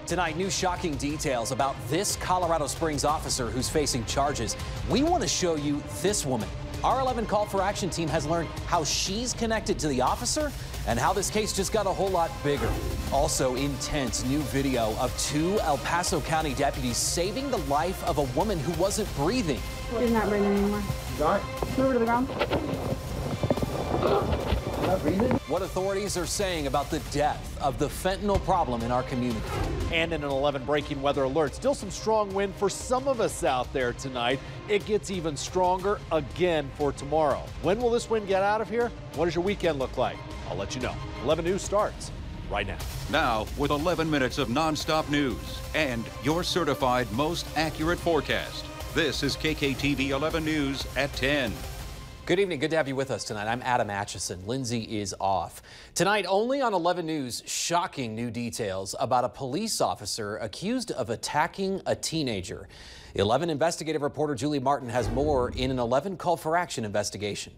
Tonight, new shocking details about this Colorado Springs officer who's facing charges. We want to show you this woman. Our 11 Call for Action team has learned how she's connected to the officer and how this case just got a whole lot bigger. Also intense new video of 2 El Paso County deputies saving the life of a woman who wasn't breathing. She's not breathing anymore. Move her to the ground. What authorities are saying about the death of the fentanyl problem in our community. And in an 11 breaking weather alert, still some strong wind for some of us out there tonight. It gets even stronger again for tomorrow. When will this wind get out of here? What does your weekend look like? I'll let you know. 11 News starts right now. Now, with 11 minutes of nonstop news and your certified most accurate forecast. This is KKTV 11 News at 10. Good evening. Good to have you with us tonight. I'm Adam Achison. Lindsay is off. Tonight, only on 11 News, shocking new details about a police officer accused of attacking a teenager. 11 investigative reporter Julie Martin has more in an 11 Call for Action investigation.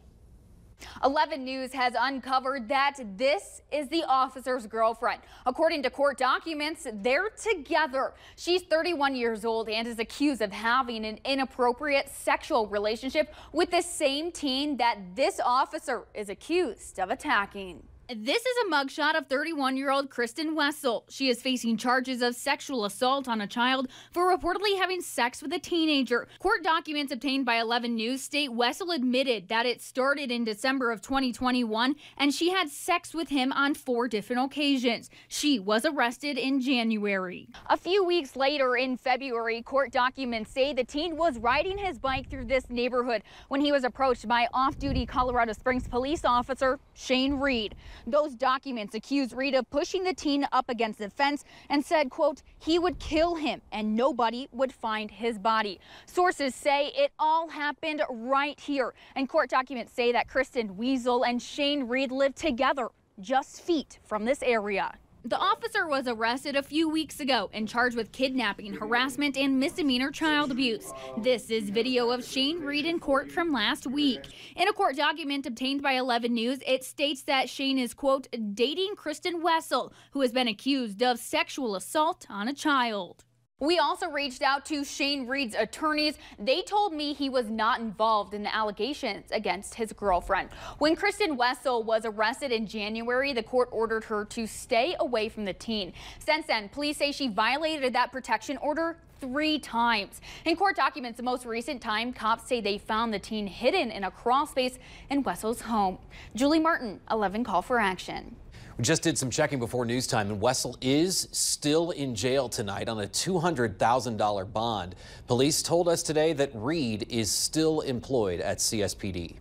11 News has uncovered that this is the officer's girlfriend. According to court documents, they're together. She's 31 years old and is accused of having an inappropriate sexual relationship with the same teen that this officer is accused of attacking. This is a mugshot of 31-year-old Kristen Wessel. She is facing charges of sexual assault on a child for reportedly having sex with a teenager. Court documents obtained by 11 News state Wessel admitted that it started in December of 2021 and she had sex with him on 4 different occasions. She was arrested in January. A few weeks later in February, court documents say the teen was riding his bike through this neighborhood when he was approached by off-duty Colorado Springs police officer Shane Reed. Those documents accuse Reed of pushing the teen up against the fence and said, quote, he would kill him and nobody would find his body. Sources say it all happened right here. And court documents say that Kristen Wessel and Shane Reed lived together just feet from this area. The officer was arrested a few weeks ago and charged with kidnapping, harassment, and misdemeanor child abuse. This is video of Shane Reed in court from last week. In a court document obtained by 11 News, it states that Shane is, quote, dating Kristen Wessel, who has been accused of sexual assault on a child. We also reached out to Shane Reed's attorneys. They told me he was not involved in the allegations against his girlfriend. When Kristen Wessel was arrested in January, the court ordered her to stay away from the teen. Since then, police say she violated that protection order 3 times. In court documents, the most recent time, cops say they found the teen hidden in a crawl space in Wessel's home. Julie Martin, 11 Call for Action. We just did some checking before news time, and Wessel is still in jail tonight on a $200,000 bond. Police told us today that Reed is still employed at CSPD.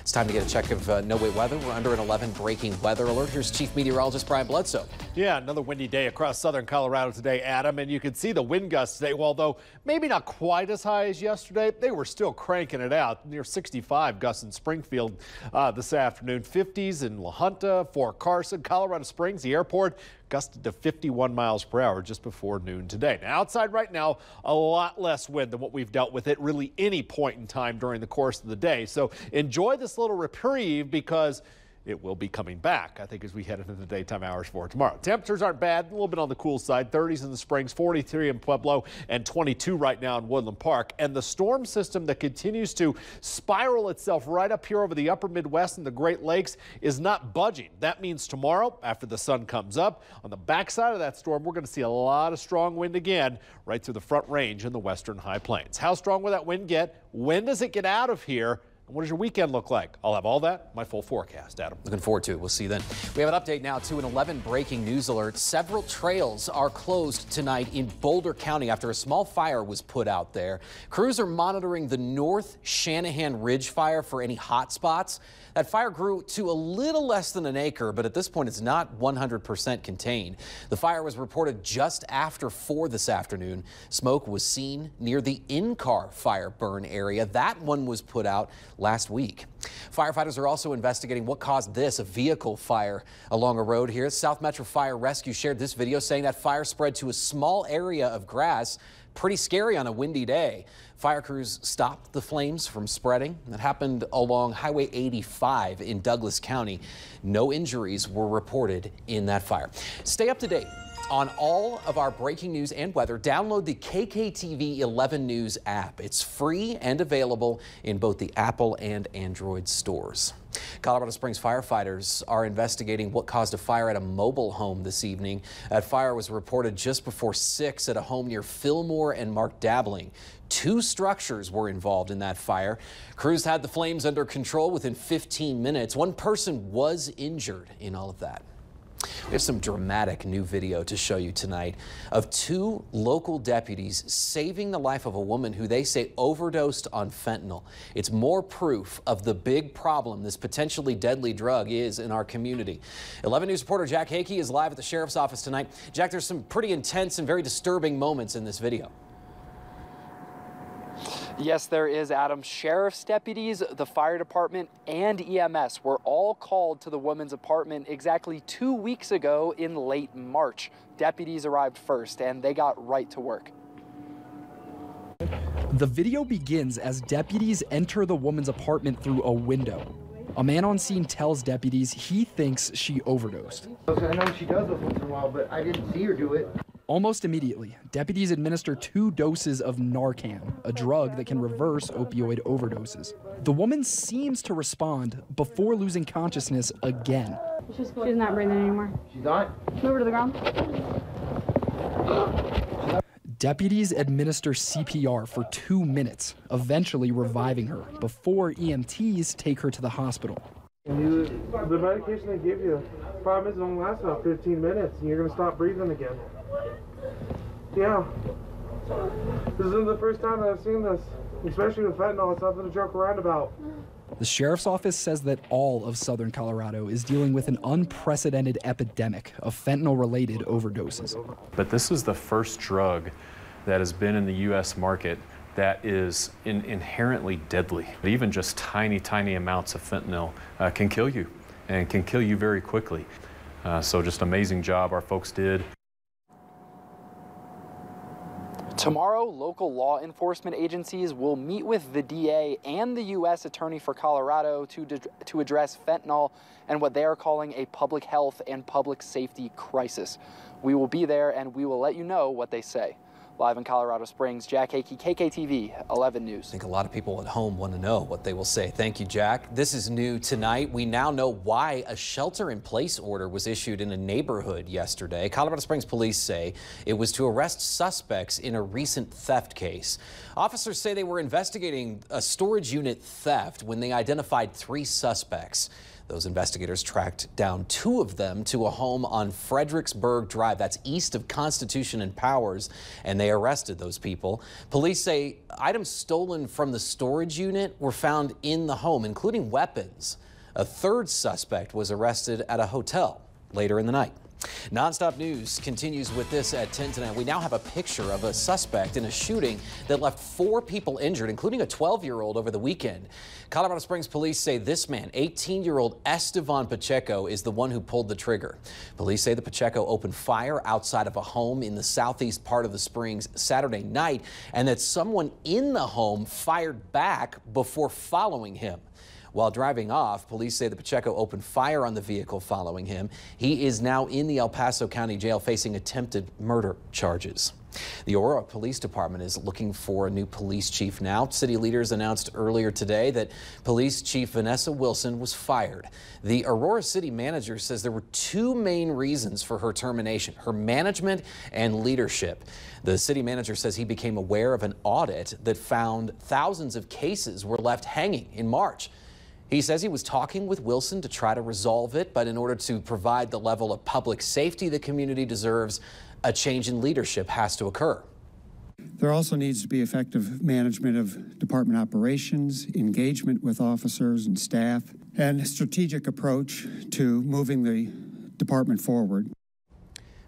It's time to get a check of no-wait weather. We're under an 11 breaking weather alert. Here's Chief Meteorologist Bledsoe. Yeah, another windy day across southern Colorado today, Adam, and you can see the wind gusts today. Although maybe not quite as high as yesterday, they were still cranking it out. Near 65 gusts in Springfield this afternoon, 50s in La Junta, Fort Carson, Colorado Springs, the airport, gusted to 51 miles per hour just before noon today. Now, outside right now, a lot less wind than what we've dealt with at really any point in time during the course of the day. So enjoy this little reprieve because it will be coming back, I think, as we head into the daytime hours for tomorrow. Temperatures aren't bad, a little bit on the cool side. 30s in the Springs, 43 in Pueblo, and 22 right now in Woodland Park. And the storm system that continues to spiral itself right up here over the upper Midwest and the Great Lakes is not budging. That means tomorrow, after the sun comes up, on the backside of that storm, we're going to see a lot of strong wind again right through the Front Range in the western high plains. How strong will that wind get? When does it get out of here? What does your weekend look like? I'll have all that, my full forecast, Adam. Looking forward to it. We'll see you then. We have an update now to an 11 breaking news alert. Several trails are closed tonight in Boulder County after a small fire was put out there. Crews are monitoring the North Shanahan Ridge fire for any hot spots. That fire grew to a little less than an acre, but at this point it's not 100% contained. The fire was reported just after 4 this afternoon. Smoke was seen near the in-car fire burn area. That one was put out last week. Firefighters are also investigating what caused this, a vehicle fire along a road here. South Metro Fire Rescue shared this video saying that fire spread to a small area of grass. Pretty scary on a windy day. Fire crews stopped the flames from spreading. That happened along Highway 85 in Douglas County. No injuries were reported in that fire. Stay up to date On all of our breaking news and weather, download the KKTV 11 News app. It's free and available in both the Apple and Android stores. Colorado Springs firefighters are investigating what caused a fire at a mobile home this evening. That fire was reported just before 6 at a home near Fillmore and Mark Dabbling. 2 structures were involved in that fire. Crews had the flames under control within 15 minutes. 1 person was injured in all of that. We have some dramatic new video to show you tonight of 2 local deputies saving the life of a woman who they say overdosed on fentanyl. It's more proof of the big problem this potentially deadly drug is in our community. 11 News reporter Jack Heeke is live at the sheriff's office tonight. Jack, there's some pretty intense and very disturbing moments in this video. Yes, there is, Adam. Sheriff's deputies, the fire department, and EMS were all called to the woman's apartment exactly 2 weeks ago in late March. Deputies arrived first, and they got right to work. The video begins as deputies enter the woman's apartment through a window. A man on scene tells deputies he thinks she overdosed. I know she does this once in a while, but I didn't see her do it. Almost immediately, deputies administer 2 doses of Narcan, a drug that can reverse opioid overdoses. The woman seems to respond before losing consciousness again. She's not breathing anymore. She's not? Move her to the ground. Deputies administer CPR for 2 minutes, eventually reviving her before EMTs take her to the hospital. The medication they give you, problem is it only lasts about 15 minutes and you're going to stop breathing again. Yeah. This isn't the first time that I've seen this, especially with fentanyl. It's nothing to joke around about. The sheriff's office says that all of southern Colorado is dealing with an unprecedented epidemic of fentanyl-related overdoses. But this is the first drug that has been in the U.S. market that is inherently deadly. Even just tiny amounts of fentanyl can kill you, and can kill you very quickly. So just amazing job our folks did. Tomorrow, local law enforcement agencies will meet with the DA and the U.S. Attorney for Colorado to address fentanyl and what they are calling a public health and public safety crisis. We will be there and we will let you know what they say. Live in Colorado Springs, Jack Heeke, KKTV 11 News. I think a lot of people at home want to know what they will say. Thank you, Jack. This is new tonight. We now know why a shelter-in-place order was issued in a neighborhood yesterday. Colorado Springs police say it was to arrest suspects in a recent theft case. Officers say they were investigating a storage unit theft when they identified 3 suspects. Those investigators tracked down 2 of them to a home on Fredericksburg Drive. That's east of Constitution and Powers, and they arrested those people. Police say items stolen from the storage unit were found in the home, including weapons. A 3rd suspect was arrested at a hotel later in the night. Nonstop News continues with this at 10 tonight. We now have a picture of a suspect in a shooting that left 4 people injured, including a 12-year-old over the weekend. Colorado Springs police say this man, 18-year-old Estevan Pacheco, is the one who pulled the trigger. Police say the Pacheco opened fire outside of a home in the southeast part of the Springs Saturday night, and that someone in the home fired back before following him. While driving off, police say the Pacheco opened fire on the vehicle following him. He is now in the El Paso County Jail facing attempted murder charges. The Aurora Police Department is looking for a new police chief now. City leaders announced earlier today that Police Chief Vanessa Wilson was fired. The Aurora City manager says there were 2 main reasons for her termination: her management and leadership. The city manager says he became aware of an audit that found thousands of cases were left hanging in March. He says he was talking with Wilson to try to resolve it, but in order to provide the level of public safety the community deserves, a change in leadership has to occur. There also needs to be effective management of department operations, engagement with officers and staff, and a strategic approach to moving the department forward.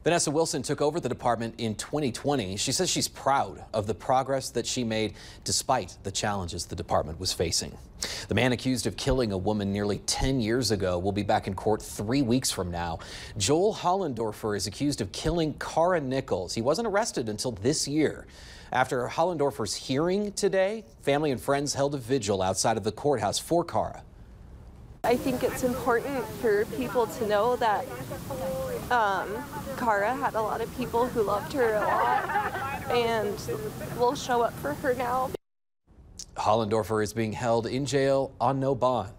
Vanessa Wilson took over the department in 2020. She says she's proud of the progress that she made despite the challenges the department was facing. The man accused of killing a woman nearly 10 years ago will be back in court 3 weeks from now. Joel Hollendorfer is accused of killing Cara Nichols. He wasn't arrested until this year. After Hollendorfer's hearing today, family and friends held a vigil outside of the courthouse for Cara. I think it's important for people to know that Cara had a lot of people who loved her a lot and will show up for her now. Hollendorfer is being held in jail on no bond.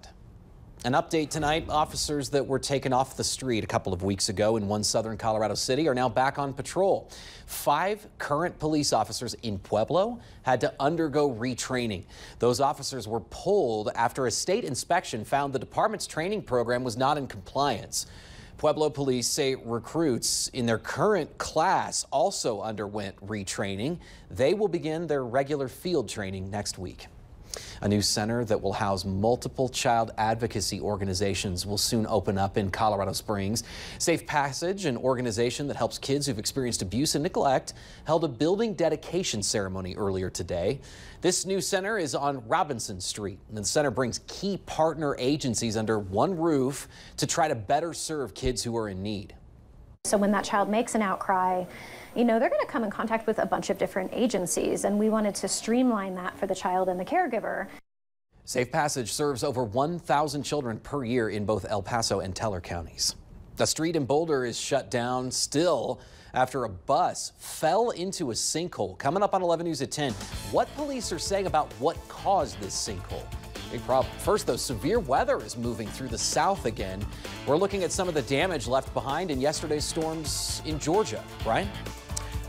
An update tonight, officers that were taken off the street a couple of weeks ago in one southern Colorado city are now back on patrol. 5 current police officers in Pueblo had to undergo retraining. Those officers were pulled after a state inspection found the department's training program was not in compliance. Pueblo police say recruits in their current class also underwent retraining. They will begin their regular field training next week. A new center that will house multiple child advocacy organizations will soon open up in Colorado Springs. Safe Passage, an organization that helps kids who've experienced abuse and neglect, held a building dedication ceremony earlier today. This new center is on Robinson Street, and the center brings key partner agencies under one roof to try to better serve kids who are in need. So when that child makes an outcry, they're going to come in contact with a bunch of different agencies, and we wanted to streamline that for the child and the caregiver. Safe Passage serves over 1,000 children per year in both El Paso and Teller counties. The street in Boulder is shut down still after a bus fell into a sinkhole. Coming up on 11 News at 10, what police are saying about what caused this sinkhole. Big problem. First, though, severe weather is moving through the south again. We're looking at some of the damage left behind in yesterday's storms in Georgia. Brian?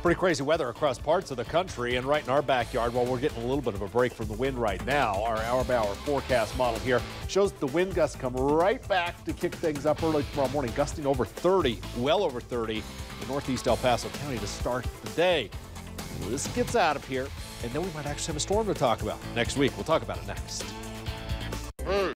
Pretty crazy weather across parts of the country, and right in our backyard, while we're getting a little bit of a break from the wind right now, our hour-by-hour forecast model here shows the wind gusts come right back to kick things up early tomorrow morning, gusting over 30, well over 30 in northeast El Paso County to start the day. This gets out of here, and then we might actually have a storm to talk about next week. We'll talk about it next.